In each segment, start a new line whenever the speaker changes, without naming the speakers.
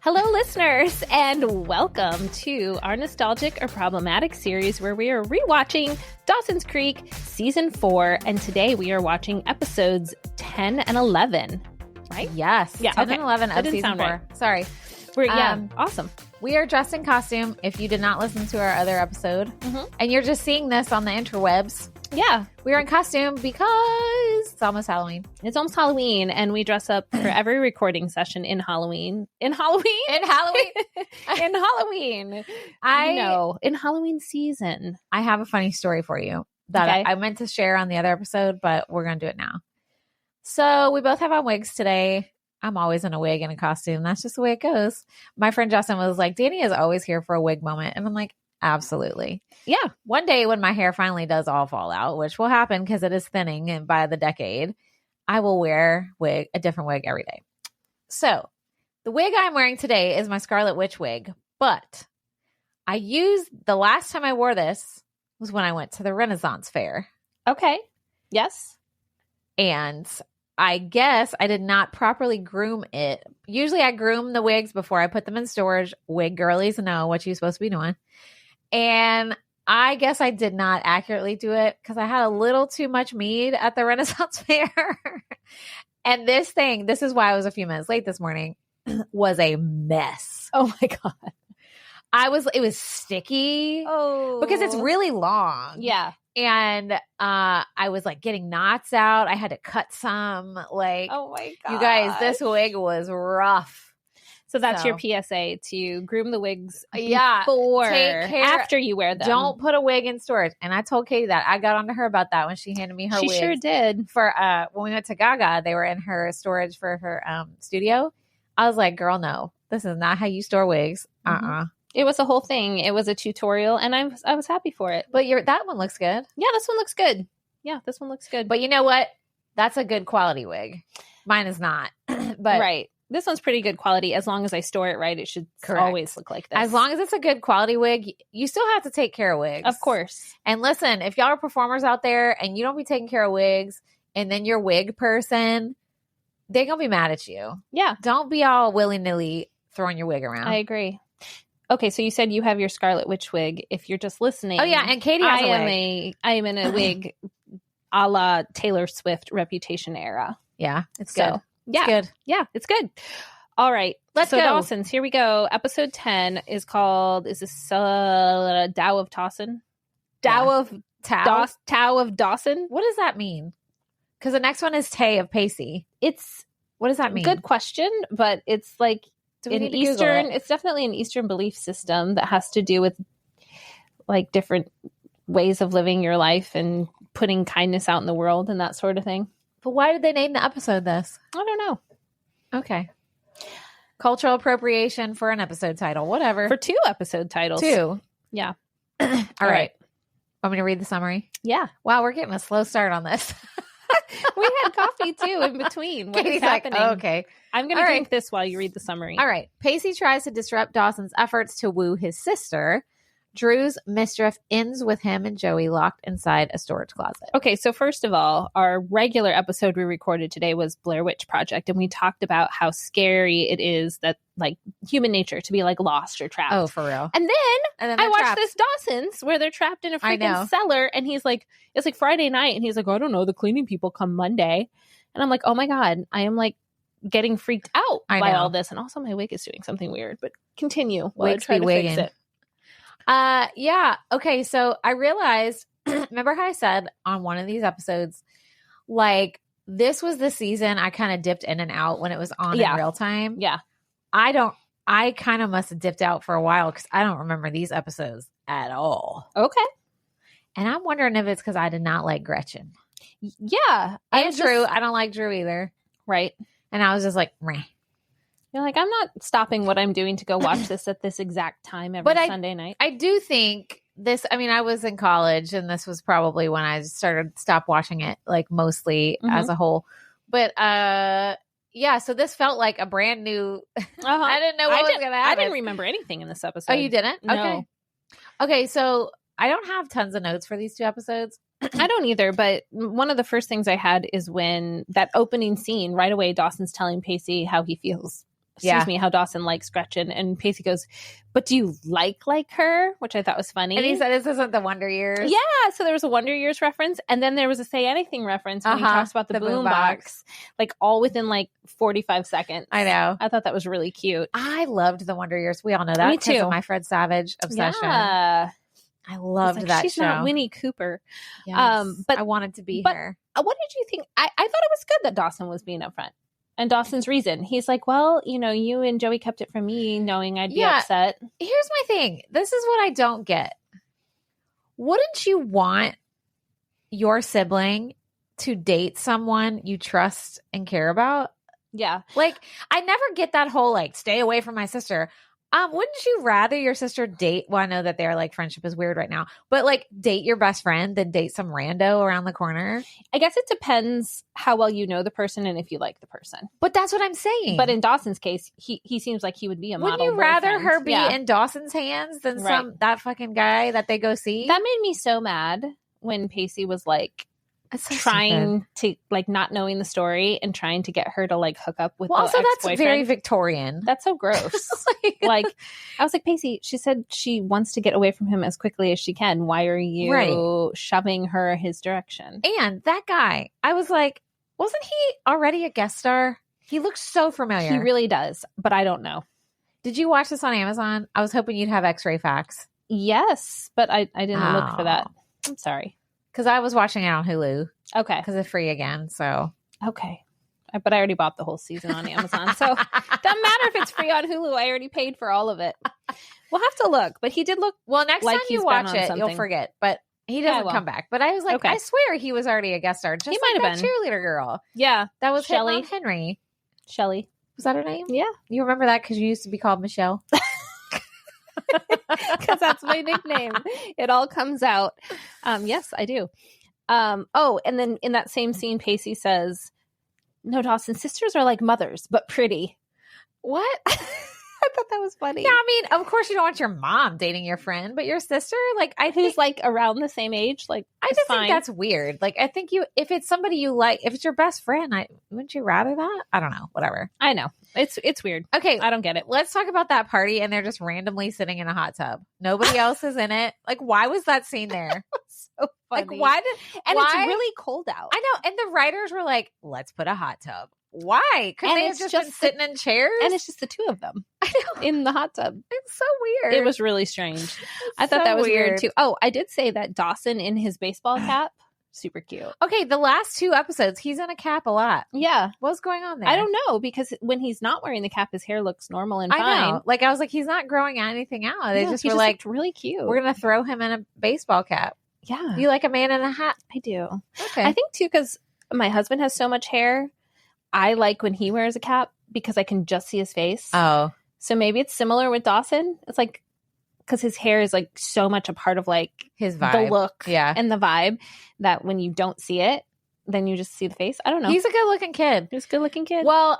Hello, listeners, and welcome to our nostalgic or problematic series where we are rewatching Dawson's Creek Season 4, and today we are watching episodes 10 and 11, right?
Yes.
Yeah,
10
okay.
and 11
That
of
didn't
Season
sound
4.
right.
Sorry.
Awesome.
We are dressed in costume if you did not listen to our other episode, and you're just seeing this on the interwebs.
Yeah.
We're in costume because it's almost Halloween.
It's almost Halloween, and we dress up for every recording session in Halloween. In Halloween?
In Halloween?
In Halloween. I know. In Halloween season.
I have a funny story for you that
Okay.
I meant to share on the other episode, but we're going to do it now. So we both have on wigs today. I'm always in a wig and a costume. That's just the way it goes. My friend Justin was like, Danny is always here for a wig moment. And I'm like, absolutely.
Yeah.
One day when my hair finally does all fall out, which will happen because it is thinning and by the decade, I will wear a different wig every day. So the wig I'm wearing today is my Scarlet Witch wig, but the last time I wore this was when I went to the Renaissance Fair.
Okay. Yes.
And I guess I did not properly groom it. Usually I groom the wigs before I put them in storage. Wig girlies know what you're supposed to be doing. And I guess I did not accurately do it because I had a little too much mead at the Renaissance Fair. And this is why I was a few minutes late this morning, was a mess.
Oh my God.
It was sticky.
Oh.
Because it's really long.
Yeah.
And I was like getting knots out. I had to cut some. Like,
Oh my God.
you guys, this wig was rough.
So that's your PSA, to groom the wigs
Yeah.
before,
Take care.
after you wear them.
Don't put a wig in storage. And I told Katie that. I got onto her about that when she handed me her
She
wig.
sure did.
For when we went to Gaga, they were in her storage for her studio. I was like, girl, no. This is not how you store wigs.
It was a whole thing. It was a tutorial, and I was happy for it.
But that one looks good.
Yeah, this one looks good. Yeah, this one looks good.
But you know what? That's a good quality wig. Mine is not. But
right. This one's pretty good quality. As long as I store it right, it should always look like this.
as long as it's a good quality wig, you still have to take care of wigs.
Of course.
And listen, if y'all are performers out there and you don't be taking care of wigs, and then your wig person, they're going to be mad at you.
Yeah.
Don't be all willy-nilly throwing your wig around.
I agree. Okay, so you said you have your Scarlet Witch wig. If you're just listening.
Oh, yeah, and Katie has a wig.
I am in a wig a la Taylor Swift Reputation era.
Yeah, it's
So,
good.
Yeah.
It's good.
Yeah, it's good. All right.
Let's
so
go.
Dawson's, here we go. Episode 10 is called, is this Tao of Dawson?
Tao
of Dawson?
What does that mean? Because the next one is Tay of Pacey. What does that mean?
Good question, but it's like
Do we
an
need to Google
Eastern,
it?
it's definitely an Eastern belief system that has to do with like different ways of living your life and putting kindness out in the world and that sort of thing.
But why did they name the episode this?
I don't know.
Okay. Cultural appropriation for an episode title. Whatever.
For 2 episode titles.
2.
Yeah.
All right. Want me to read the summary?
Yeah.
Wow, we're getting a slow start on this.
We had coffee too in between. What is
Katie's like,
happening?
oh, okay.
I'm going to
All
drink
right.
this while you read the summary.
All right. Pacey tries to disrupt Dawson's efforts to woo his sister. Drew's mischief ends with him and Joey locked inside a storage closet.
Okay, so first of all, our regular episode we recorded today was Blair Witch Project, and we talked about how scary it is that, like, human nature to be, like, lost or trapped.
Oh, for real.
And then I
they're
watched
trapped.
this Dawson's where they're trapped in a
I know.
freaking cellar, and he's like, it's like Friday night, and he's like, I don't know, the cleaning people come Monday. And I'm like, oh my God, I am, like, getting freaked out
I
by
know.
all this. And also my wig is doing something weird, but continue while I
Wigs
try
be
to fix
wigging.
it.
Yeah. Okay. So I realized, remember how I said on one of these episodes, like, this was the season I kind of dipped in and out when it was on in real time.
Yeah.
I kind of must have dipped out for a while because I don't remember these episodes at all.
Okay.
And I'm wondering if it's because I did not like Gretchen.
Yeah.
And Drew. I don't like Drew either.
Right.
And I was just like, meh.
You're like, I'm not stopping what I'm doing to go watch this at this exact time every Sunday night.
I do think this, I mean, I was in college and this was probably when I stopped watching it, like, mostly as a whole. But yeah, so this felt like a brand new, I didn't know what was going to happen.
I didn't remember anything in this episode.
Oh, you didn't?
No.
Okay, so I don't have tons of notes for these 2 episodes.
I don't either, but one of the first things I had is when that opening scene, right away, Dawson's telling Pacey how he feels excuse me, how Dawson likes Gretchen. And Pacey goes, but do you like her? Which I thought was funny.
And he said, this isn't the Wonder Years.
Yeah. So there was a Wonder Years reference. And then there was a Say Anything reference when he talks about the boom box, like all within like 45 seconds.
I know.
I thought that was really cute.
I loved the Wonder Years. We all know that.
Me too.
Of my Fred Savage obsession.
Yeah.
I loved that
she's
show.
Not Winnie Cooper.
Yes.
But
I wanted to be her.
What did you think? I thought it was good that Dawson was being upfront. And Dawson's reason. He's like, well, you and Joey kept it from me knowing I'd be upset.
Here's my thing. This is what I don't get. Wouldn't you want your sibling to date someone you trust and care about?
Yeah.
Like, I never get that whole, like, stay away from my sister. Wouldn't you rather your sister date? Well, I know that their like friendship is weird right now, but like date your best friend than date some rando around the corner.
I guess it depends how well you know the person and if you like the person.
But that's what I'm saying.
But in Dawson's case, he seems like he would be a model.
Wouldn't you rather
boyfriend.
her be in Dawson's hands than that fucking guy that they go see?
That made me so mad when Pacey was like, trying to like not knowing the story and trying to get her to like hook up with the ex-boyfriend.
That's very Victorian.
That's so gross. like I was like, Pacey, she said she wants to get away from him as quickly as she can. Why are you shoving her his direction?
And that guy, I was like, wasn't he already a guest star? He looks so familiar.
He really does, but I don't know.
Did you watch this on Amazon? I was hoping you'd have X-ray facts.
Yes, but I didn't look for that. I'm sorry.
Because I was watching it on Hulu.
Okay.
Because it's free again, so.
Okay. But I already bought the whole season on Amazon. So doesn't matter if it's free on Hulu. I already paid for all of it. We'll have to look. But he did look
next
like
time you watch it, you'll forget. But he doesn't come back. But I was like, I swear he was already a guest star. Just
he
like
might have been.
Cheerleader girl.
Yeah.
That was
Shelley
Henry.
Shelley.
Was that her name?
Yeah.
You remember that because you used to be called Michelle?
Because that's my nickname. It all comes out. Yes, I do. And then in that same scene, Pacey says, no, Dawson, sisters are like mothers, but pretty.
What?
I thought that was funny.
Yeah, I mean, of course you don't want your mom dating your friend, but your sister, like,
who's like around the same age, like,
I just think that's weird. Like, I think if it's somebody you like, if it's your best friend, wouldn't you rather that? I don't know. Whatever.
I know. It's weird.
Okay.
I don't get it.
Let's talk about that party and they're just randomly sitting in a hot tub. Nobody else is in it. Like, why was that scene there?
So funny.
Like, why?
It's really cold out.
I know. And the writers were like, let's put a hot tub. Why? Because they have just been sitting in chairs?
And it's just the two of them in the hot tub.
It's so weird.
It was really strange. I thought that was weird too. Oh, I did say that Dawson in his baseball cap, super cute.
Okay, the last 2 episodes, he's in a cap a lot.
Yeah.
What's going on there?
I don't know, because when he's not wearing the cap, his hair looks normal and fine.
I know. Like, I was like, he's not growing anything out. They just were like,
really cute.
We're going to throw him in a baseball cap.
Yeah.
You like a man in a hat?
I do.
Okay.
I think too, because my husband has so much hair. I like when he wears a cap because I can just see his face.
Oh.
So maybe it's similar with Dawson. It's like, because his hair is like so much a part of like
his vibe,
the look and the vibe, that when you don't see it, then you just see the face. I don't know.
He's a good looking kid.
He's a good looking kid.
Well,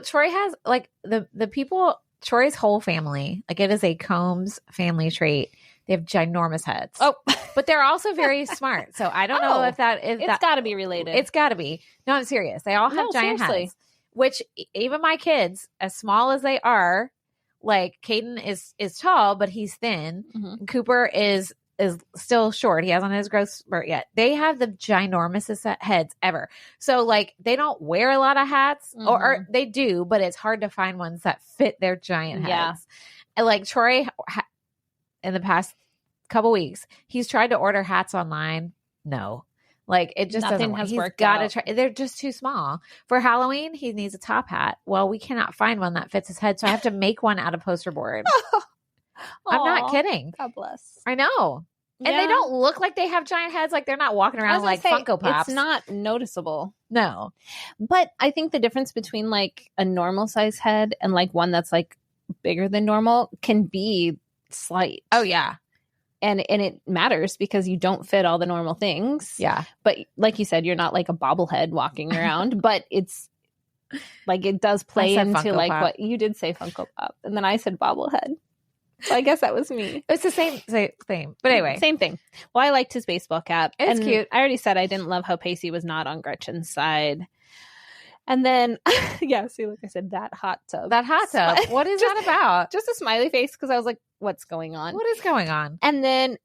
Troy has like the people, Troy's whole family, like it is a Combs family trait. They have ginormous heads.
Oh,
but they're also very smart. So I don't know if
it's got to be related.
It's got to be. No, I'm serious. They all have giant heads. Which even my kids, as small as they are, like Caden is tall, but he's thin.
Mm-hmm.
Cooper is still short. He hasn't had his growth spurt yet. They have the ginormous heads ever. So like they don't wear a lot of hats, or they do, but it's hard to find ones that fit their giant heads.
Yeah.
And like Troy, in the past couple weeks, he's tried to order hats online. No. Like it just
Nothing
doesn't work.
has
He's
worked
got to
out.
try. They're just too small. For Halloween, he needs a top hat. Well, we cannot find one that fits his head, so I have to make one out of poster board. I'm not kidding.
God bless.
I know. And they don't look like they have giant heads. Like they're not walking around like Funko Pops.
It's not noticeable.
No.
But I think the difference between like a normal size head and like one that's like bigger than normal can be slight.
Oh yeah.
And it matters because you don't fit all the normal things.
Yeah.
But like you said, you're not like a bobblehead walking around, but it's like it does play into Funko like Pop. What you did say Funko Pop. And then I said bobblehead. So I guess that was me.
It's the same thing. But anyway.
Same thing. Well, I liked his baseball cap.
It's cute.
I already said I didn't love how Pacey was not on Gretchen's side. And then, see, like I said, that hot tub.
That hot tub. What is that about?
Just a smiley face because I was like, what's going on?
What is going on?
And then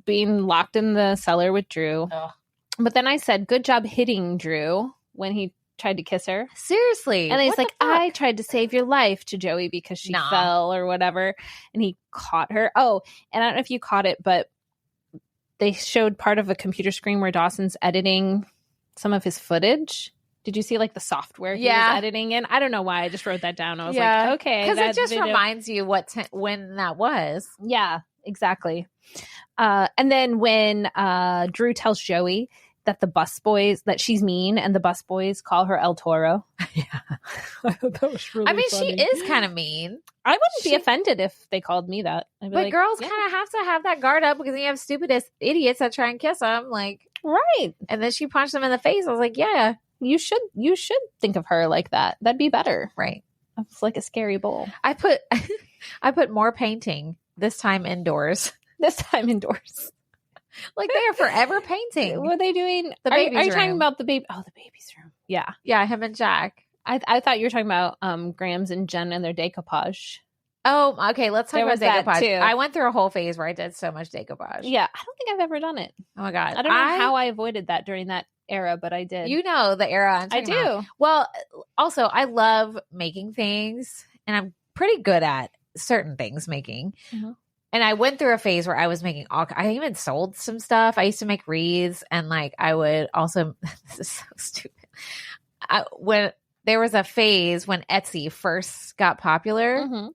being locked in the cellar with Drew.
Ugh.
But then I said, good job hitting Drew when he tried to kiss her.
Seriously.
And he's like, I tried to save your life to Joey because she fell or whatever. And he caught her. Oh, and I don't know if you caught it, but they showed part of a computer screen where Dawson's editing some of his footage. Did you see like the software he was editing in? I don't know why. I just wrote that down. I was like, okay.
Because it just reminds you when that was.
Yeah, exactly. And then when Drew tells Joey that the busboys, that she's mean and the busboys call her El Toro.
Yeah.
I thought that was really funny.
She is kind of mean.
I wouldn't be offended if they called me that.
But like, girls kind of have to have that guard up because you have stupidest idiots that try and kiss them. Like,
right.
And then she punched them in the face. I was like, yeah.
You should think of her like that. That'd be better.
Right.
It's like a scary bull.
I put more painting this time indoors. Like they are forever painting.
What are they doing?
The baby's room.
Are you talking about the baby? Oh, the baby's room. Yeah.
Yeah, him and Jack.
I thought you were talking about Grams and Jen and their decoupage.
Oh, okay. Let's talk about decoupage.
Too.
I went through a whole phase where I did so much decoupage.
Yeah. I don't think I've ever done it.
Oh my God.
I don't know how I avoided that during that era, but I did.
You know the era I'm talking about. Well, also, I love making things and I'm pretty good at certain things making. Mm-hmm. And I went through a phase where I was making I even sold some stuff. I used to make wreaths and like I would also, this is so stupid. When there was a phase when Etsy first got popular, mm-hmm.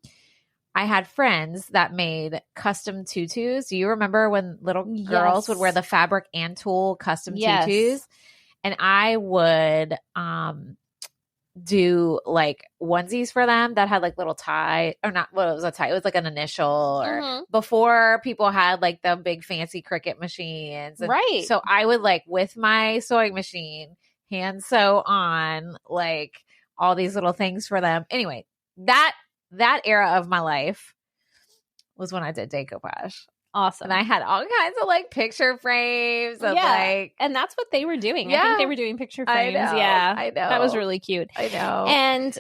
I had friends that made custom tutus. Do you remember when little girls would wear the fabric and tulle custom tutus? And I would do like onesies for them that had like little tie or not. Well, it was a tie. It was like an initial or
mm-hmm.
before people had like the big fancy Cricut machines. And
right.
So I would like with my sewing machine hand sew on like all these little things for them. Anyway, that era of my life was when I did decoupage.
Awesome.
And I had all kinds of like picture frames of like,
and that's what they were doing. Yeah. I think they were doing picture frames.
I know.
That was really cute.
I know.
And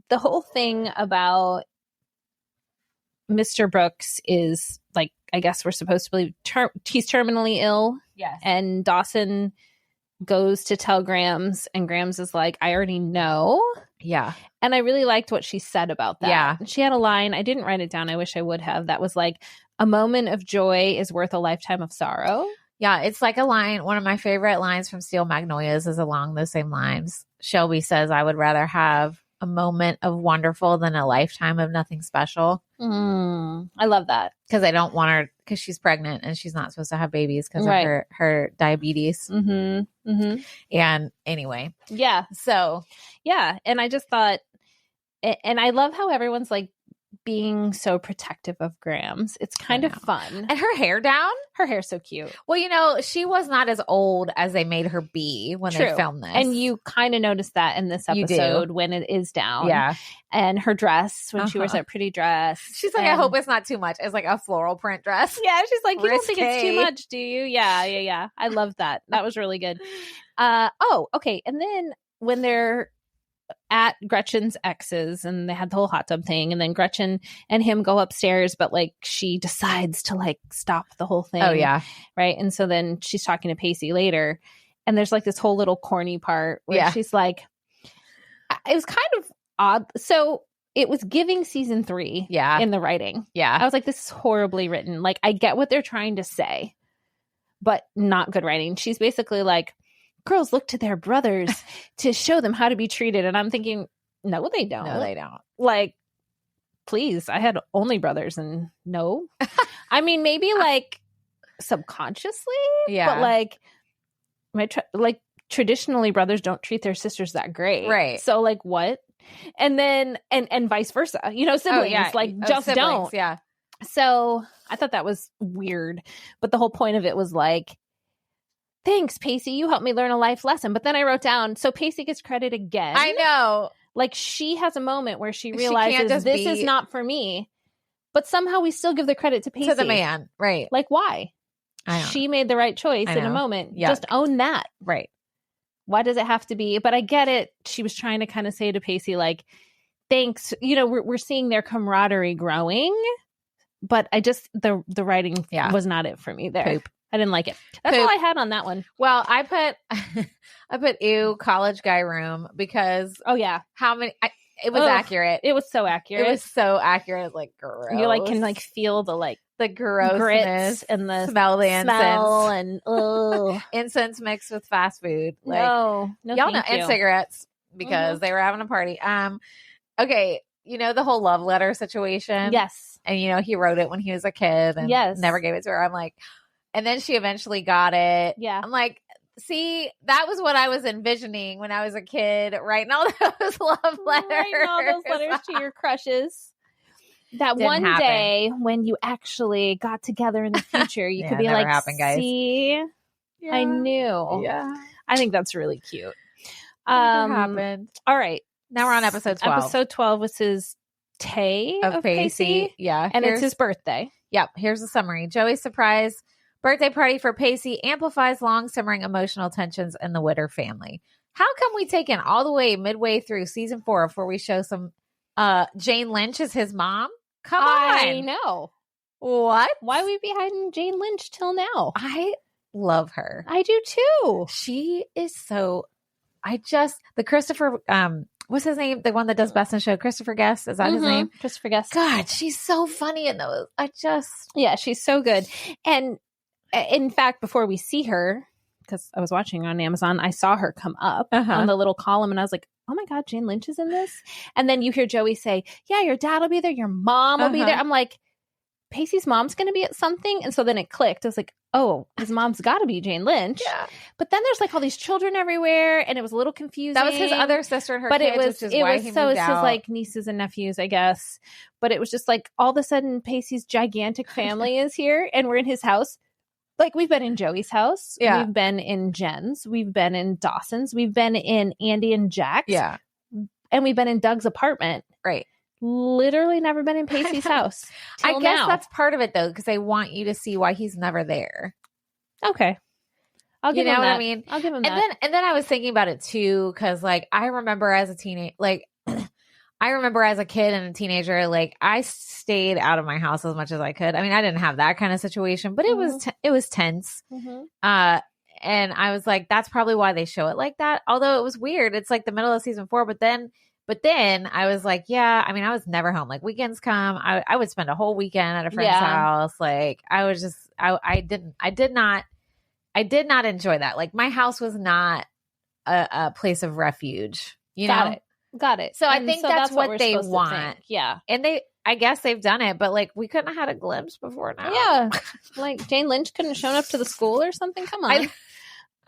the whole thing about Mr. Brooks is like, I guess we're supposed to believe he's terminally ill.
Yes.
And Dawson goes to tell Grams and Grams is like, I already know.
Yeah.
And I really liked what she said about that.
Yeah.
She had a line. I didn't write it down. I wish I would have. That was like, a moment of joy is worth a lifetime of sorrow.
Yeah. It's like a line. One of my favorite lines from Steel Magnolias is along those same lines. Shelby says, I would rather have a moment of wonderful than a lifetime of nothing special.
I love that.
Because I don't want her, because she's pregnant and she's not supposed to have babies because of her diabetes.
Mm-hmm. Mm-hmm.
And anyway.
Yeah.
So.
Yeah. And I just thought, and I love how everyone's like being so protective of Grams. It's kind of fun.
And her hair down?
Her hair's so cute.
Well, you know, she was not as old as they made her be when they filmed this.
And you kind of notice that in this episode when it is down.
Yeah.
And her dress, when she wears that pretty dress.
She's like, I hope it's not too much. It's like a floral print dress.
Yeah. She's like, you don't think it's too much, do you? Yeah. I love that. That was really good. Okay. And then when they're at Gretchen's ex's and they had the whole hot tub thing, and then Gretchen and him go upstairs, but like she decides to like stop the whole thing.
Oh yeah.
Right. And so then she's talking to Pacey later, and there's like this whole little corny part where she's like, it was kind of odd. So it was giving season 3 in the writing.
Yeah.
I was like, this is horribly written. Like, I get what they're trying to say, but not good writing. She's basically like, girls look to their brothers to show them how to be treated. And I'm thinking, no, they don't.
No, they don't.
Like, please, I had only brothers and no. I mean, maybe like subconsciously, but like traditionally brothers don't treat their sisters that great.
Right.
So like what? And then, and vice versa, you know, siblings just
siblings,
don't.
Yeah.
So I thought that was weird, but the whole point of it was like, thanks, Pacey. You helped me learn a life lesson. But then I wrote down, so Pacey gets credit again.
I know.
Like she has a moment where she realizes this is not for me, but somehow we still give the credit to Pacey.
To the man. Right.
Like why?
I know.
She made the right choice in a moment.
Yuck.
Just own that.
Right.
Why does it have to be? But I get it. She was trying to kind of say to Pacey, like, thanks. You know, we're seeing their camaraderie growing, but I just, the writing was not it for me there.
Poop.
I didn't like it. That's all I had on that one.
Well, I put ew, college guy room because how many it was accurate.
It was so accurate.
It was so accurate. Like, gross.
You like can like feel the
grossness
grits and the
smell
and
incense mixed with fast food. Like,
no,
y'all know, and cigarettes because they were having a party. Okay, you know the whole love letter situation.
Yes,
and you know he wrote it when he was a kid and never gave it to her. I'm like, and then she eventually got it.
Yeah,
I'm like, see, that was what I was envisioning when I was a kid, writing all those love letters.
Writing all those letters to your crushes. That
Didn't
one
happen.
day when you actually got together in the future, you could be like,
happened, guys.
see, I knew.
Yeah.
I think that's really cute.
Never happened.
All right.
Now we're on episode 12.
Episode 12 was his Tay of Pacey.
Yeah.
And it's his birthday.
Yep. Here's the summary. Joey's surprise birthday party for Pacey amplifies long simmering emotional tensions in the Witter family. How come we take in all the way midway through season 4 before we show some Jane Lynch is his mom? Come on.
I know.
What?
Why we be hiding Jane Lynch till now?
I love her.
I do too.
She is so the Christopher what's his name? The one that does Best in Show, Christopher Guest. Is that his name?
Christopher Guest.
God, she's so funny in those.
Yeah, she's so good. And in fact, before we see her, because I was watching on Amazon, I saw her come up on the little column and I was like, oh my God, Jane Lynch is in this? And then you hear Joey say, yeah, your dad will be there. Your mom will be there. I'm like, Pacey's mom's going to be at something. And so then it clicked. I was like, oh, his mom's got to be Jane Lynch.
Yeah.
But then there's like all these children everywhere and it was a little confusing.
That was his other sister and her
but
kids,
it was,
which is why he moved
it's
out.
his like nieces and nephews, I guess. But it was just like all of a sudden Pacey's gigantic family is here and we're in his house. Like we've been in Joey's house.
Yeah.
We've been in Jen's. We've been in Dawson's. We've been in Andy and Jack's.
Yeah.
And we've been in Doug's apartment.
Right.
Literally never been in Pacey's house.
I guess that's part of it though, because they want you to see why he's never there.
Okay. I'll give him that.
What I mean?
I'll give him that.
And then I was thinking about it too, because like I remember as a teenager, like I remember as a kid and a teenager, like I stayed out of my house as much as I could. I mean, I didn't have that kind of situation, but it was tense. And I was like, that's probably why they show it like that. Although it was weird. It's like the middle of season 4, but then I was like, yeah, I mean, I was never home. Like weekends come, I would spend a whole weekend at a friend's house. Like I was just, I did not enjoy that. Like my house was not a place of refuge, you know?
Got it.
So I think that's what they want.
Yeah.
And I guess they've done it, but like we couldn't have had a glimpse before now.
Yeah. Like Jane Lynch couldn't have shown up to the school or something. Come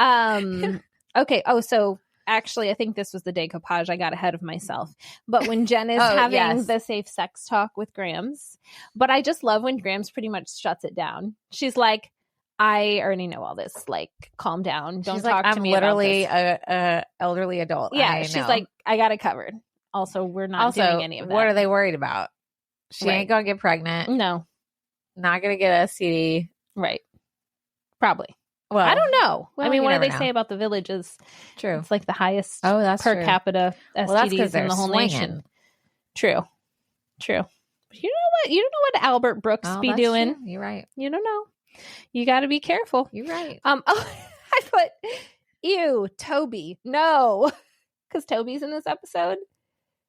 on. Okay. Oh, so actually I think this was the decoupage. I got ahead of myself. But when Jen is having the safe sex talk with Grams, but I just love when Grams pretty much shuts it down. She's like, I already know all this. Like, calm down. Don't talk to me about this.
I'm literally a elderly adult.
Yeah, she's like, I got it covered. Also, we're not doing any of that.
What are they worried about? She ain't gonna get pregnant.
No.
Not gonna get a CD.
Right. Probably.
Well,
I don't know.
Well,
I mean, what do they
know.
say about the village is
true.
It's like the highest
that's
per
true.
capita STDs in the whole
swinging.
nation. True. But you know what? You don't know what Albert Brooks be doing.
True. You're right.
You don't know. You got to be careful.
You're right.
Oh, I put, ew, Toby. No. Because Toby's in this episode.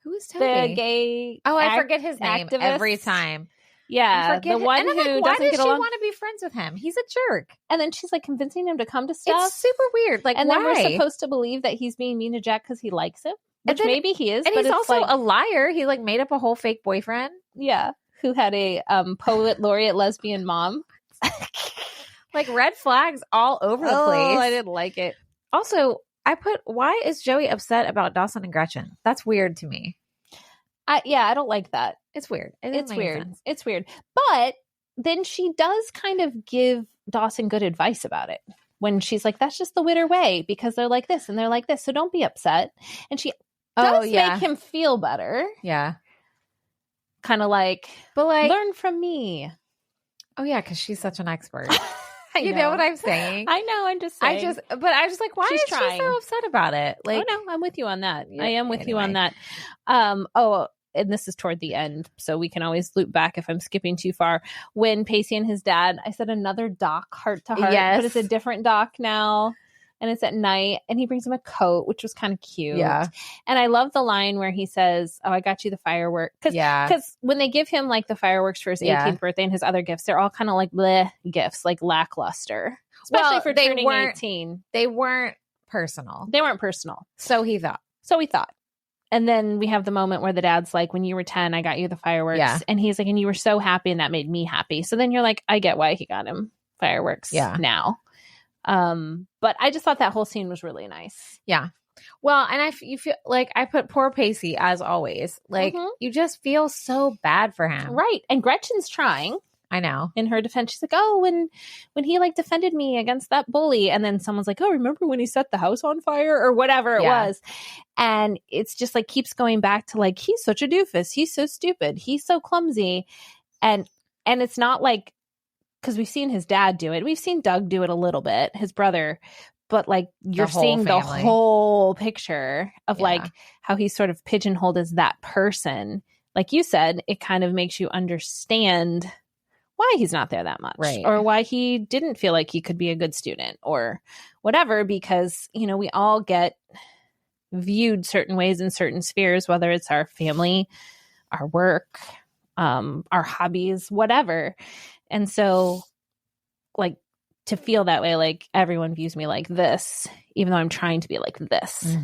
Who is Toby?
The gay
I forget his name
activist.
Every time.
Yeah. The one who doesn't
why does
get
she
along.
want to be friends with him? He's a jerk.
And then she's like convincing him to come to stuff.
It's super weird. Like,
and
why?
then we're supposed to believe that he's being mean to Jack because he likes him. Which maybe he is.
And
but
he's
it's
also
like,
a liar. He like made up a whole fake boyfriend.
Yeah. Who had a poet laureate lesbian mom.
Like red flags all over the place.
I didn't like it.
Also, why is Joey upset about Dawson and Gretchen? That's weird to me.
I don't like that.
It's weird.
It's weird. It's weird. But then she does kind of give Dawson good advice about it. When she's like, that's just the Witter way because they're like this and they're like this. So don't be upset. And she does make him feel better.
Yeah.
Kind of like,
but like,
learn from me.
Oh, yeah, because she's such an expert. You know what I'm saying?
I know. I'm just saying.
But I was just like, why
She's
is
trying.
she so upset about it? Like,
oh no, I'm with you on that.
Yeah,
I am with you on
anyway.
that. And this is toward the end, so we can always loop back if I'm skipping too far. When Pacey and his dad, I said another doc, heart to heart,
Yes.
but it's a different doc now. And it's at night, and he brings him a coat, which was kind of cute.
Yeah.
And I love the line where he says, "Oh, I got you the firework." Because when they give him like the fireworks for his 18th birthday and his other gifts, they're all kind of like bleh gifts, like lackluster. Especially for turning 18.
They weren't personal.
They weren't personal.
So he thought.
And then we have the moment where the dad's like, when you were 10, I got you the fireworks.
Yeah.
And he's like, and you were so happy, and that made me happy. So then you're like, I get why he got him fireworks now. But I just thought that whole scene was really nice.
Yeah. Well, and you feel like I put poor Pacey as always. Like you just feel so bad for him.
Right. And Gretchen's trying.
I know.
In her defense, she's like, oh, when he like defended me against that bully. And then someone's like, oh, remember when he set the house on fire or whatever it was. And it's just like keeps going back to like, he's such a doofus. He's so stupid. He's so clumsy. And it's not like, because we've seen his dad do it. We've seen Doug do it a little bit, his brother. But like you're seeing the whole picture of like how he's sort of pigeonholed as that person. Like you said, it kind of makes you understand why he's not there that much,
right?
Or why he didn't feel like he could be a good student or whatever, because, you know, we all get viewed certain ways in certain spheres, whether it's our family, our work, our hobbies, whatever. And so like to feel that way, like everyone views me like this, even though I'm trying to be like this,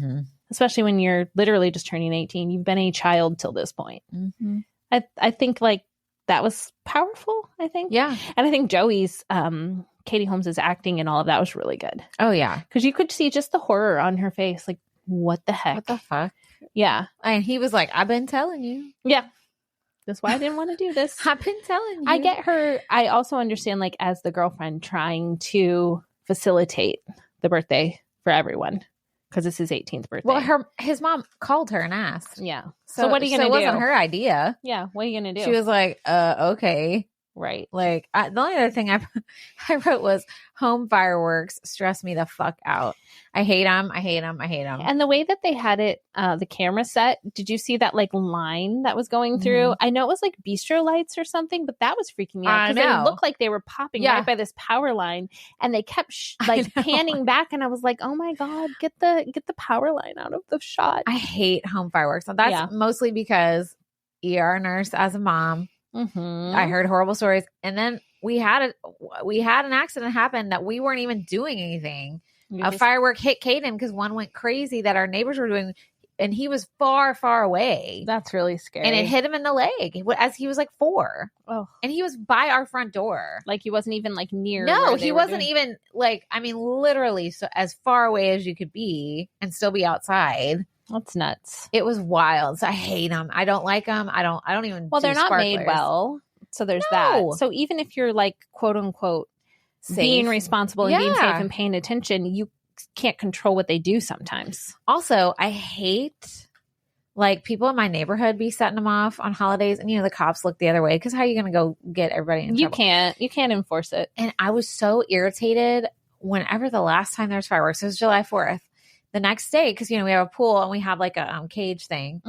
especially when you're literally just turning 18, you've been a child till this point. I think like, that was powerful, I think.
Yeah.
And I think Joey's, Katie Holmes's acting and all of that was really good.
Oh, yeah.
Because you could see just the horror on her face. Like, what the heck?
What the fuck?
Yeah.
And he was like, I've been telling you.
Yeah. That's why I didn't want to do this.
I've been telling you.
I get her. I also understand, like, as the girlfriend trying to facilitate the birthday for everyone. Because it's his 18th birthday.
Well, his mom called her and asked.
Yeah. So what are you going to do?
It wasn't her idea.
Yeah. What are you going to do?
She was like, okay.
Right.
Like, the only other thing I wrote was home fireworks stress me the fuck out. I hate them.
And the way that they had it, the camera set, did you see that like line that was going through? I know it was like bistro lights or something, but that was freaking me out. Because they looked like they were popping right by this power line, and they kept panning back, and I was like, oh my God, get the power line out of the shot. I
hate home fireworks. So that's mostly because ER nurse as a mom. I heard horrible stories, and then we had an accident happen that we weren't even doing anything. A firework hit Caden because one went crazy that our neighbors were doing, and he was far, far away.
That's really scary.
And it hit him in the leg as he was like 4. Oh, and he was by our front door.
Like he wasn't even like near.
No, he wasn't even like. I mean, literally, so as far away as you could be and still be outside.
That's nuts.
It was wild. So I hate them. I don't like them. I don't even.
Well, they're not made well. So there's that. So even if you're like, quote unquote, safe, being responsible and being safe and paying attention, you can't control what they do sometimes.
Also, I hate like people in my neighborhood be setting them off on holidays, and the cops look the other way because how are you going to go get everybody in trouble? You can't enforce it. And I was so irritated whenever the last time there was fireworks. It was July 4th. The next day, because we have a pool and we have like a cage thing.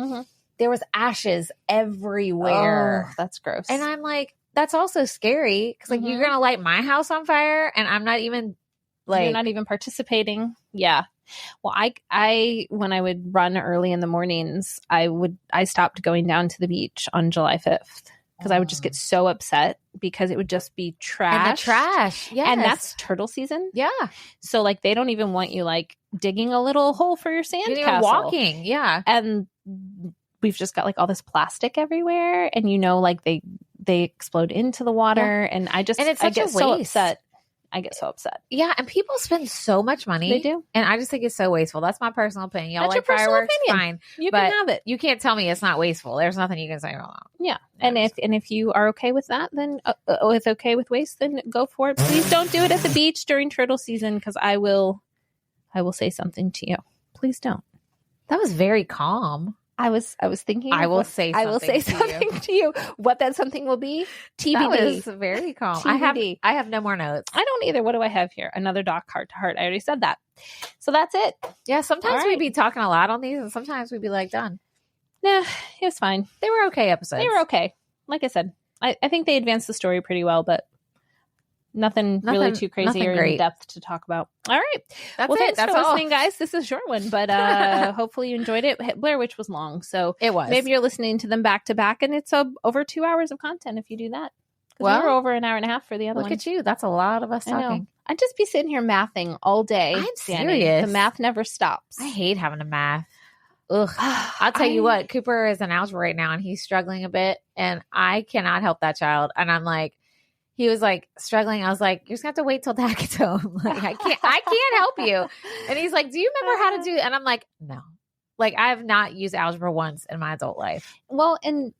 There was ashes everywhere.
Oh, that's gross.
And I'm like, that's also scary because like you're gonna light my house on fire, and I'm not even like,
you're not even participating. Yeah. Well, I when I would run early in the mornings, I stopped going down to the beach on July 5th. Because I would just get so upset because it would just be trash.
And the trash. Yes.
And that's turtle season.
Yeah.
So like they don't even want you like digging a little hole for your sandcastle.
Walking. Yeah.
And we've just got like all this plastic everywhere. And like they explode into the water. Yeah. And I get so upset. I get so upset.
Yeah, and people spend so much money.
They do.
And I just think it's so wasteful. That's my personal opinion. Y'all
That's
like
your
fireworks?
Opinion.
Fine.
You can have it.
You can't tell me it's not wasteful. There's nothing you can say wrong.
Yeah. And if you are okay with that, then okay with waste, then go for it. Please don't do it at the beach during turtle season, because I will say something to you. Please don't.
That was very calm.
I was thinking.
I will say
something to you. What that something will be? TBD.
That was very calm.
TBD.
I have no more notes.
I don't either. What do I have here? Another doc heart to heart. I already said that. So that's it.
Yeah. Sometimes we'd be talking a lot on these, and sometimes we'd be like, done.
Nah, it was fine.
They were okay episodes.
They were okay. Like I said, I think they advanced the story pretty well, but nothing really too crazy or in depth to talk about. All right. Thanks for listening, guys. This is a short one, but hopefully you enjoyed it. Blair Witch was long, so
it was.
Maybe you're listening to them back to back, and it's over 2 hours of content if you do that.
Well,
we were over an hour and a half for the other one.
Look at you. That's a lot of us talking.
I'd just be sitting here mathing all day.
I'm serious.
The math never stops.
I hate having to math. Ugh. I'll tell you what. Cooper is in algebra right now, and he's struggling a bit, and I cannot help that child. And I'm like, he was like struggling. I was like, you're just gonna have to wait till Dad gets home. Like, I can't help you. And he's like, do you remember how to do? And I'm like, no. Like, I have not used algebra once in my adult life.
Well, and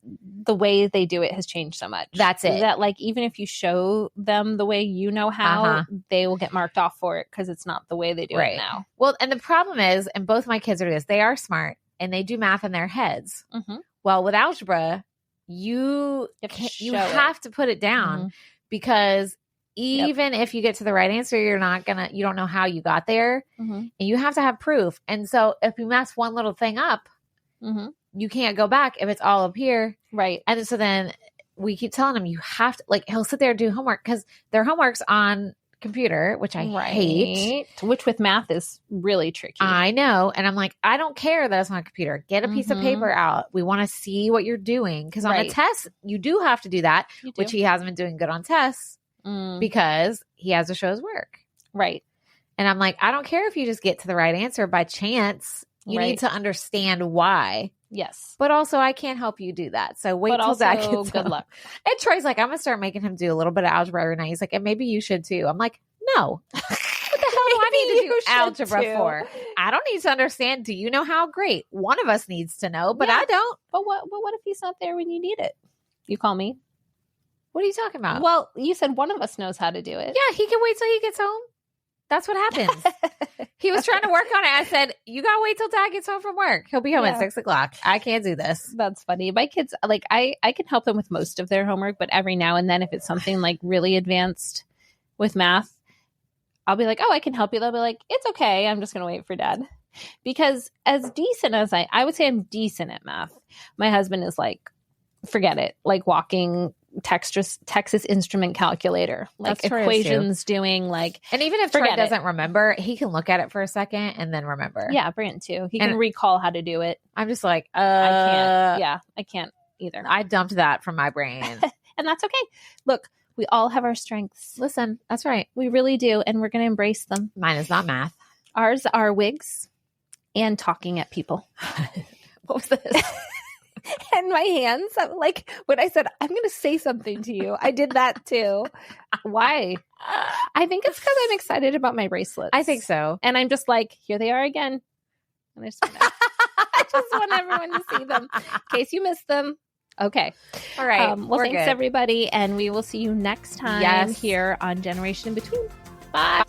the way they do it has changed so much.
That's it.
That like, even if you show them the way you know how, they will get marked off for it because it's not the way they do it now.
Well, and the problem is, and both my kids are this, they are smart and they do math in their heads.
Mm-hmm.
Well, with algebra, you have to put it down because even if you get to the right answer, you don't know how you got there, and you have to have proof. And so if you mess one little thing up, you can't go back if it's all up here.
Right.
And so then we keep telling him, you have to, like, he'll sit there and do homework because their homework's on computer, which I hate.
Which with math is really tricky.
I know. And I'm like, I don't care that it's on a computer. Get a piece of paper out. We want to see what you're doing. Because on a test, you do have to do that, which he hasn't been doing good on tests because he has to show his work.
Right.
And I'm like, I don't care if you just get to the right answer by chance. You need to understand why.
Yes.
But also, I can't help you do that. So wait till Dad gets home.
Good luck.
And Troy's like, I'm going to start making him do a little bit of algebra every night. He's like, and maybe you should too. I'm like, no. What the hell do I need to do algebra for? I don't need to understand. Do you know how? Great. One of us needs to know, but I don't.
But what if he's not there when you need it? You call me.
What are you talking about?
Well, you said one of us knows how to do it.
Yeah, he can wait till he gets home. That's what happens. He was trying to work on it. I said, you got to wait till Dad gets home from work. He'll be home at 6:00. I can't do this.
That's funny. My kids, like, I can help them with most of their homework, but every now and then, if it's something like really advanced with math, I'll be like, oh, I can help you. They'll be like, it's okay. I'm just going to wait for Dad. Because as decent as I would say I'm decent at math. My husband is like, forget it. Like walking Texas Instrument calculator, like
That's
equations doing like,
and even if Troy doesn't remember, he can look at it for a second and then remember.
Yeah, Brant too. He can recall how to do it.
I'm just like,
I can't. Yeah, I can't either.
I dumped that from my brain,
and that's okay. Look, we all have our strengths.
Listen, that's right.
We really do, and we're going to embrace them.
Mine is not math.
Ours are wigs and talking at people.
What was this?
And my hands, like when I said, I'm going to say something to you, I did that too. Why? I think it's because I'm excited about my bracelets.
I think so.
And I'm just like, here they are again. And I just want everyone to see them in case you missed them. Okay.
All right.
Well, thanks everybody. And we will see you next time here on Generation in Between. Bye.